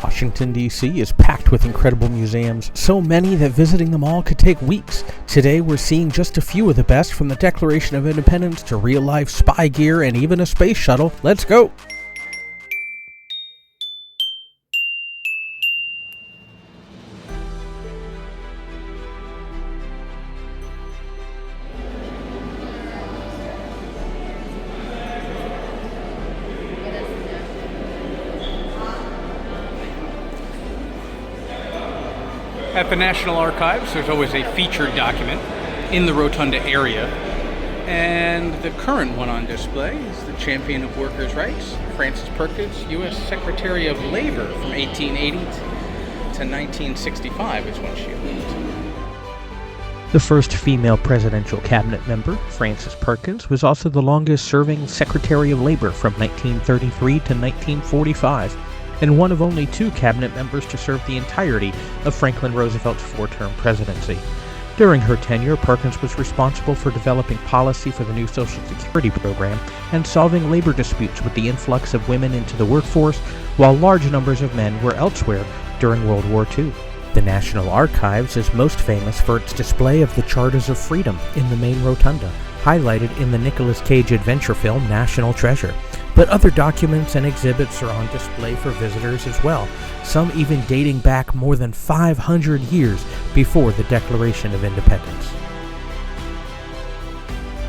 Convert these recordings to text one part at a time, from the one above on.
Washington, D.C. is packed with incredible museums, so many that visiting them all could take weeks. Today we're seeing just a few of the best, from the Declaration of Independence to real-life spy gear and even a space shuttle. Let's go! At the National Archives, there's always a featured document in the Rotunda area, and the current one on display is the champion of workers' rights, Frances Perkins, U.S. Secretary of Labor from 1880 to 1965 is when she lived. The first female presidential cabinet member, Frances Perkins, was also the longest-serving Secretary of Labor from 1933 to 1945. And one of only two cabinet members to serve the entirety of Franklin Roosevelt's four-term presidency. During her tenure, Perkins was responsible for developing policy for the new Social Security program and solving labor disputes with the influx of women into the workforce, while large numbers of men were elsewhere during World War II. The National Archives is most famous for its display of the Charters of Freedom in the main rotunda, highlighted in the Nicolas Cage adventure film National Treasure. But other documents and exhibits are on display for visitors as well, some even dating back more than 500 years before the Declaration of Independence.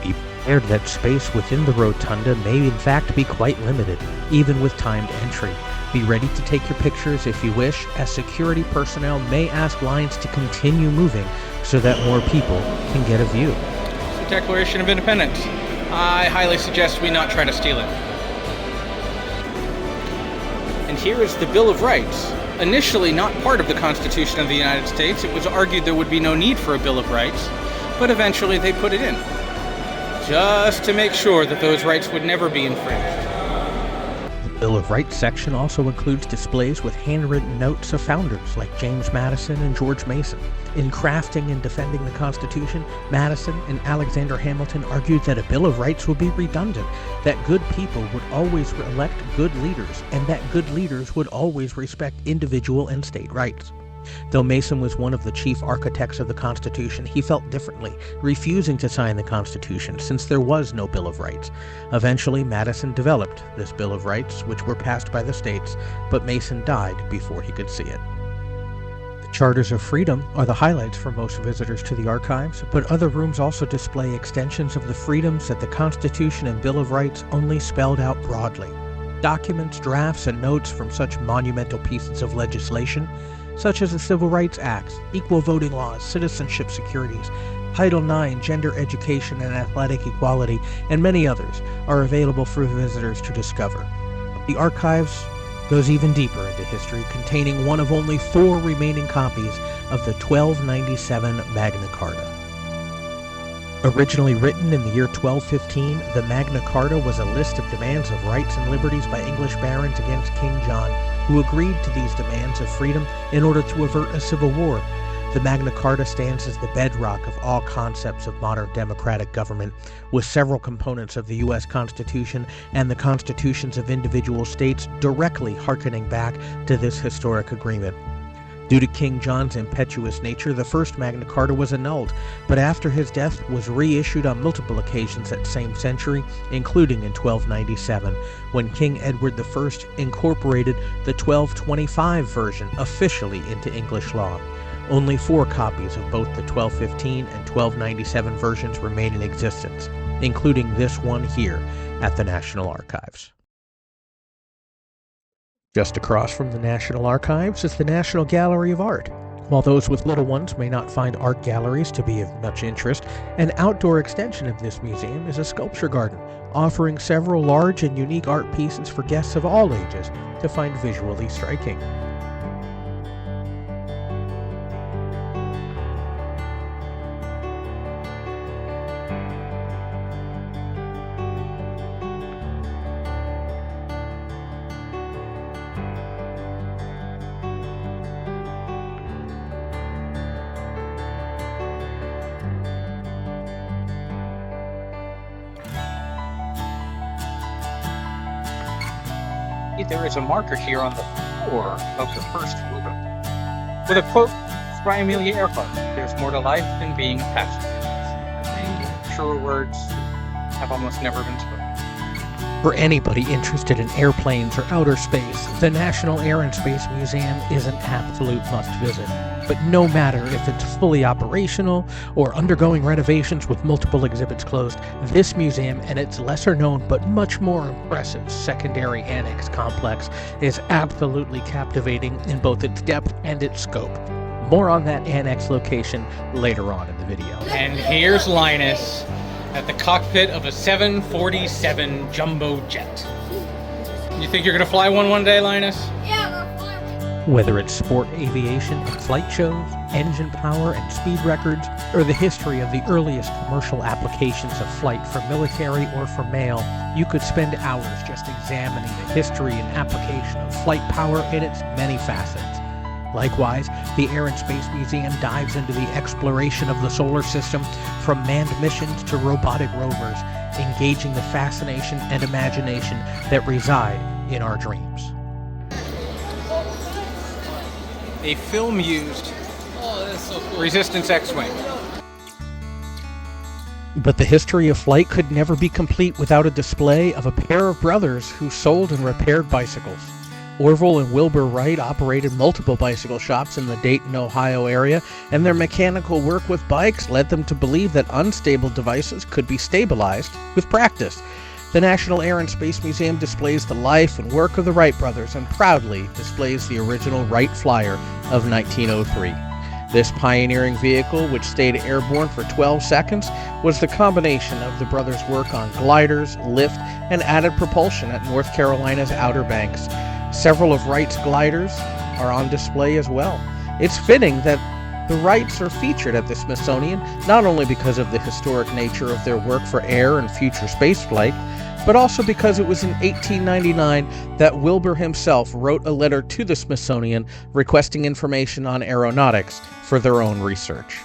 Be prepared that space within the rotunda may in fact be quite limited, even with timed entry. Be ready to take your pictures if you wish, as security personnel may ask lines to continue moving so that more people can get a view. It's the Declaration of Independence. I highly suggest we not try to steal it. And here is the Bill of Rights. Initially not part of the Constitution of the United States, it was argued there would be no need for a Bill of Rights, but eventually they put it in, just to make sure that those rights would never be infringed. The Bill of Rights section also includes displays with handwritten notes of founders like James Madison and George Mason. In crafting and defending the Constitution, Madison and Alexander Hamilton argued that a Bill of Rights would be redundant, that good people would always elect good leaders, and that good leaders would always respect individual and state rights. Though Mason was one of the chief architects of the Constitution, he felt differently, refusing to sign the Constitution since there was no Bill of Rights. Eventually, Madison developed this Bill of Rights, which were passed by the states, but Mason died before he could see it. Charters of Freedom are the highlights for most visitors to the archives, but other rooms also display extensions of the freedoms that the Constitution and Bill of Rights only spelled out broadly. Documents, drafts, and notes from such monumental pieces of legislation, such as the Civil Rights Acts, equal voting laws, citizenship securities, Title IX, gender education and athletic equality, and many others, are available for visitors to discover. The archives goes even deeper into history, containing one of only 4 remaining copies of the 1297 Magna Carta. Originally written in the year 1215, the Magna Carta was a list of demands of rights and liberties by English barons against King John, who agreed to these demands of freedom in order to avert a civil war. The Magna Carta stands as the bedrock of all concepts of modern democratic government, with several components of the U.S. Constitution and the constitutions of individual states directly hearkening back to this historic agreement. Due to King John's impetuous nature, the first Magna Carta was annulled, but after his death was reissued on multiple occasions that same century, including in 1297, when King Edward I incorporated the 1225 version officially into English law. Only 4 copies of both the 1215 and 1297 versions remain in existence, including this one here at the National Archives. Just across from the National Archives is the National Gallery of Art. While those with little ones may not find art galleries to be of much interest, an outdoor extension of this museum is a sculpture garden, offering several large and unique art pieces for guests of all ages to find visually striking. There is a marker here on the tour of the first Wilbur. With a quote by Amelia Earhart, "There's more to life than being a passenger." I think truer words have almost never been spoken. For anybody interested in airplanes or outer space, the National Air and Space Museum is an absolute must-visit. But no matter if it's fully operational or undergoing renovations with multiple exhibits closed, this museum and its lesser-known but much more impressive secondary annex complex is absolutely captivating in both its depth and its scope. More on that annex location later on in the video. And here's Linus at the cockpit of a 747 jumbo jet. You think you're gonna fly one day, Linus? Yeah, I'm gonna fly. Whether it's sport aviation and flight shows, engine power and speed records, or the history of the earliest commercial applications of flight for military or for mail, you could spend hours just examining the history and application of flight power in its many facets. Likewise, the Air and Space Museum dives into the exploration of the solar system, from manned missions to robotic rovers, engaging the fascination and imagination that reside in our dreams. A film used Resistance X-Wing. But the history of flight could never be complete without a display of a pair of brothers who sold and repaired bicycles. Orville and Wilbur Wright operated multiple bicycle shops in the Dayton, Ohio area, and their mechanical work with bikes led them to believe that unstable devices could be stabilized with practice. The National Air and Space Museum displays the life and work of the Wright brothers and proudly displays the original Wright Flyer of 1903. This pioneering vehicle, which stayed airborne for 12 seconds, was the combination of the brothers' work on gliders, lift, and added propulsion at North Carolina's Outer Banks. Several of Wright's gliders are on display as well. It's fitting that the Wrights are featured at the Smithsonian, not only because of the historic nature of their work for air and future spaceflight, but also because it was in 1899 that Wilbur himself wrote a letter to the Smithsonian requesting information on aeronautics for their own research.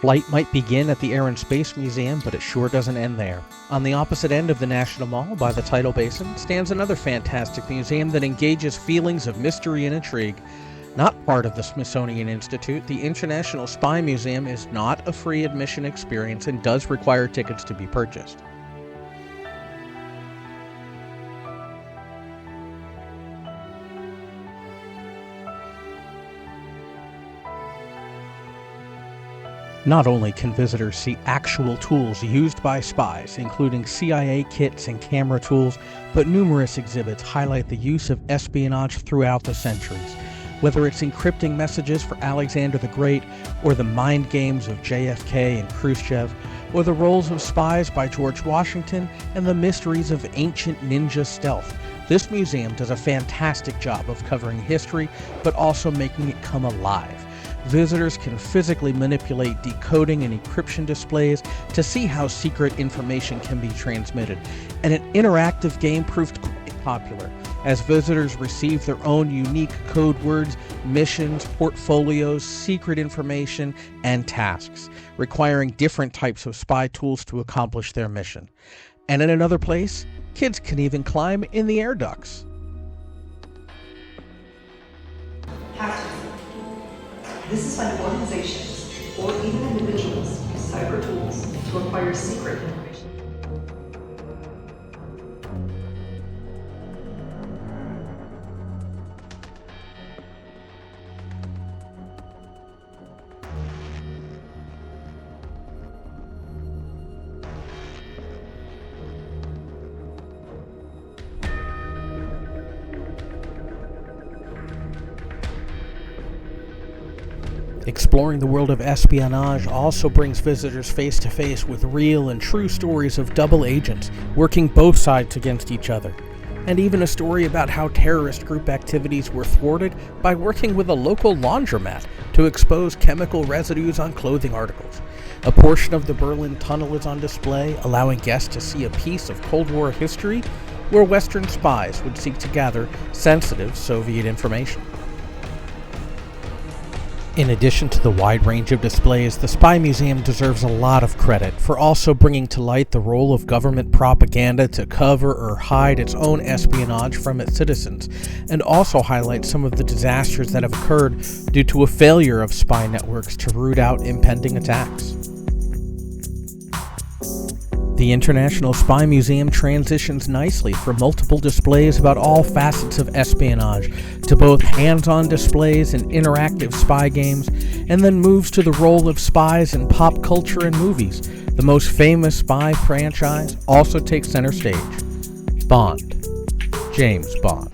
Flight might begin at the Air and Space Museum, but it sure doesn't end there. On the opposite end of the National Mall, by the Tidal Basin, stands another fantastic museum that engages feelings of mystery and intrigue. Not part of the Smithsonian Institute, the International Spy Museum is not a free admission experience and does require tickets to be purchased. Not only can visitors see actual tools used by spies, including CIA kits and camera tools, but numerous exhibits highlight the use of espionage throughout the centuries. Whether it's encrypting messages for Alexander the Great, or the mind games of JFK and Khrushchev, or the roles of spies by George Washington, and the mysteries of ancient ninja stealth, this museum does a fantastic job of covering history, but also making it come alive. Visitors can physically manipulate decoding and encryption displays to see how secret information can be transmitted, and an interactive game proved quite popular, as visitors received their own unique code words, missions, portfolios, secret information, and tasks, requiring different types of spy tools to accomplish their mission. And in another place, kids can even climb in the air ducts. This is when organizations or even individuals use cyber tools to acquire secret information. Exploring the world of espionage also brings visitors face to face with real and true stories of double agents working both sides against each other, and even a story about how terrorist group activities were thwarted by working with a local laundromat to expose chemical residues on clothing articles. A portion of the Berlin Tunnel is on display, allowing guests to see a piece of Cold War history where Western spies would seek to gather sensitive Soviet information. In addition to the wide range of displays, the Spy Museum deserves a lot of credit for also bringing to light the role of government propaganda to cover or hide its own espionage from its citizens, and also highlight some of the disasters that have occurred due to a failure of spy networks to root out impending attacks. The International Spy Museum transitions nicely from multiple displays about all facets of espionage to both hands-on displays and interactive spy games, and then moves to the role of spies in pop culture and movies. The most famous spy franchise also takes center stage: Bond. James Bond.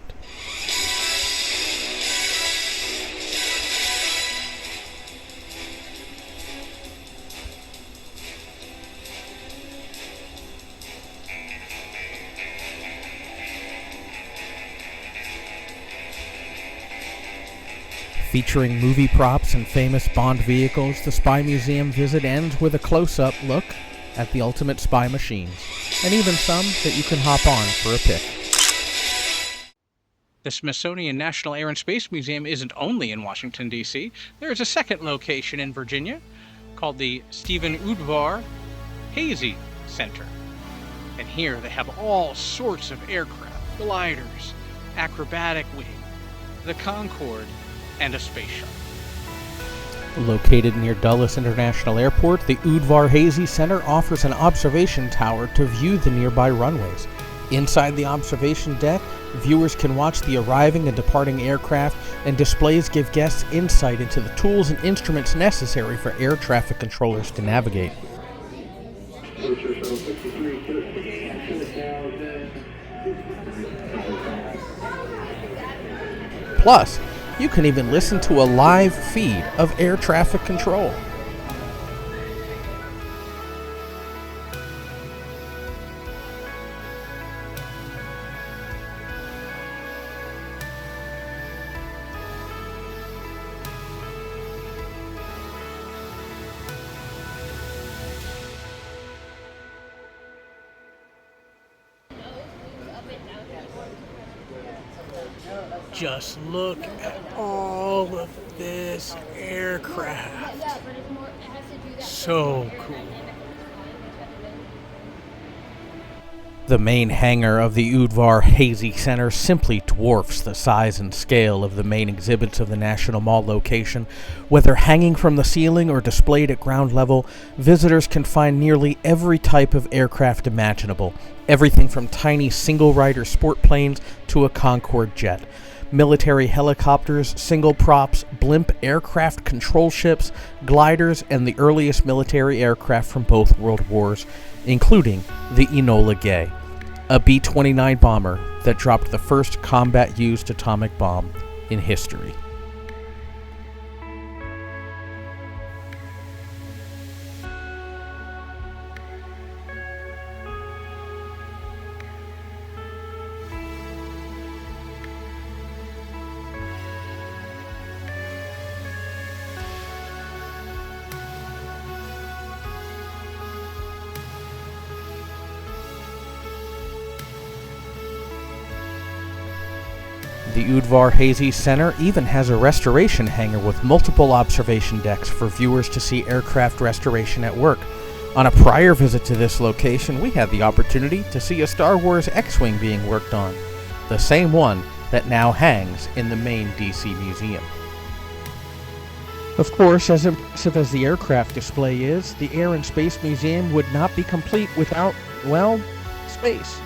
Featuring movie props and famous Bond vehicles, the Spy Museum visit ends with a close-up look at the ultimate spy machines, and even some that you can hop on for a pic. The Smithsonian National Air and Space Museum isn't only in Washington, D.C. There is a second location in Virginia called the Stephen Udvar Hazy Center. And here they have all sorts of aircraft, gliders, acrobatic wing, the Concorde, and a space shuttle. Located near Dulles International Airport, the Udvar Hazy Center offers an observation tower to view the nearby runways. Inside the observation deck, viewers can watch the arriving and departing aircraft, and displays give guests insight into the tools and instruments necessary for air traffic controllers to navigate. Plus, you can even listen to a live feed of air traffic control. Just look at all of this aircraft. So cool. The main hangar of the Udvar Hazy Center simply dwarfs the size and scale of the main exhibits of the National Mall location. Whether hanging from the ceiling or displayed at ground level, visitors can find nearly every type of aircraft imaginable. Everything from tiny single-rider sport planes to a Concorde jet. Military helicopters, single props, blimp aircraft control ships, gliders, and the earliest military aircraft from both world wars, including the Enola Gay, a B-29 bomber that dropped the first combat-used atomic bomb in history. The Udvar Hazy Center even has a restoration hangar with multiple observation decks for viewers to see aircraft restoration at work. On a prior visit to this location, we had the opportunity to see a Star Wars X-Wing being worked on, the same one that now hangs in the main DC Museum. Of course, as impressive as the aircraft display is, the Air and Space Museum would not be complete without, well, space.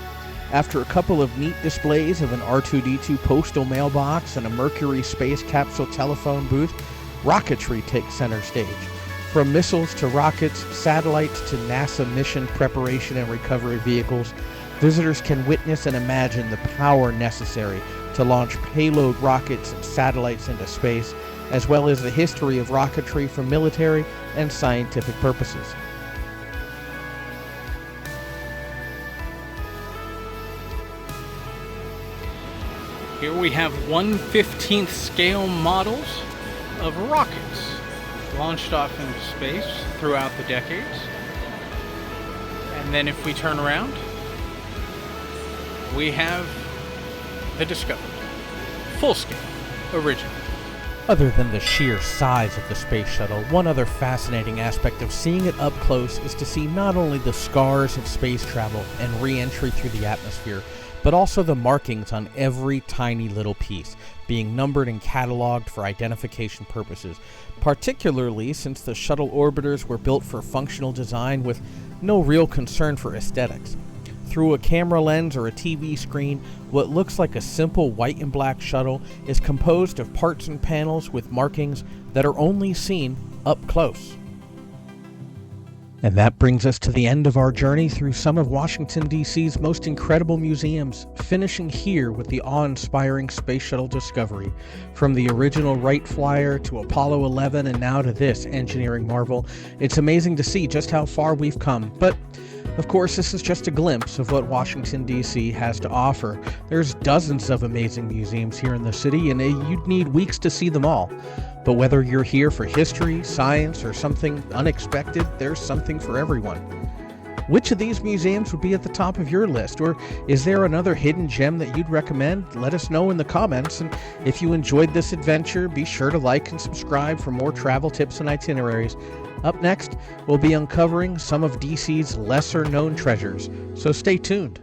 After a couple of neat displays of an R2-D2 postal mailbox and a Mercury space capsule telephone booth, rocketry takes center stage. From missiles to rockets, satellites to NASA mission preparation and recovery vehicles, visitors can witness and imagine the power necessary to launch payload rockets and satellites into space, as well as the history of rocketry for military and scientific purposes. Here we have 1/15th scale models of rockets launched off into space throughout the decades. And then if we turn around, we have the Discovery, full scale, original. Other than the sheer size of the space shuttle, one other fascinating aspect of seeing it up close is to see not only the scars of space travel and re-entry through the atmosphere, but also the markings on every tiny little piece, being numbered and cataloged for identification purposes, particularly since the shuttle orbiters were built for functional design with no real concern for aesthetics. Through a camera lens or a TV screen, what looks like a simple white and black shuttle is composed of parts and panels with markings that are only seen up close. And that brings us to the end of our journey through some of Washington, D.C.'s most incredible museums, finishing here with the awe-inspiring Space Shuttle Discovery. From the original Wright Flyer to Apollo 11 and now to this engineering marvel, it's amazing to see just how far we've come. But of course, this is just a glimpse of what Washington, D.C. has to offer. There's dozens of amazing museums here in the city, and you'd need weeks to see them all. But whether you're here for history, science, or something unexpected, there's something for everyone. Which of these museums would be at the top of your list, or is there another hidden gem that you'd recommend? Let us know in the comments, and if you enjoyed this adventure, be sure to like and subscribe for more travel tips and itineraries. Up next, we'll be uncovering some of DC's lesser-known treasures, so stay tuned.